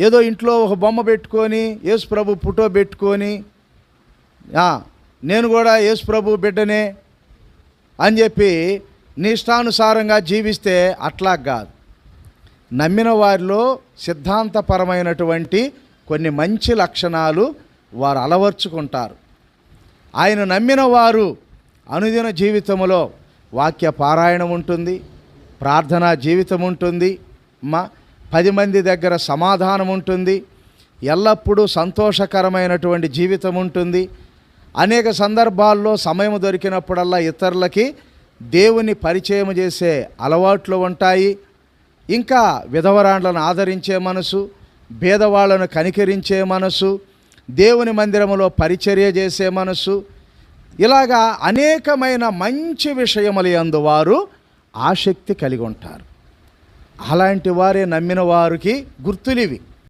ఏదో ఇంట్లో ఒక బొమ్మ పెట్టుకొని యేసు ప్రభు ఫోటో పెట్టుకొని నేను కూడా యేసు ప్రభు బిడ్డనే అని చెప్పి నీ ఇష్టానుసారంగా జీవిస్తే అట్లా కాదు. నమ్మిన వారిలో సిద్ధాంతపరమైనటువంటి కొన్ని మంచి లక్షణాలు వారు అలవర్చుకుంటారు. ఆయన నమ్మిన వారు అనుదిన జీవితంలో వాక్య పారాయణం ఉంటుంది, ప్రార్థనా జీవితం ఉంటుంది, 10 మంది దగ్గర సమాధానం ఉంటుంది, ఎల్లప్పుడూ సంతోషకరమైనటువంటి జీవితం ఉంటుంది. అనేక సందర్భాల్లో సమయం దొరికినప్పుడల్లా ఇతరులకి దేవుని పరిచయం చేసే అలవాట్లు ఉంటాయి. ఇంకా విధవరాండ్లను ఆదరించే మనసు, భేదవాళ్లను కనికరించే మనసు, దేవుని మందిరములో పరిచర్య చేసే మనసు, ఇలాగా అనేకమైన మంచి విషయముల యందు వారు ఆసక్తి కలిగి ఉంటారు. అలాంటి వారే నమ్మిన వారికి గుర్తులివి.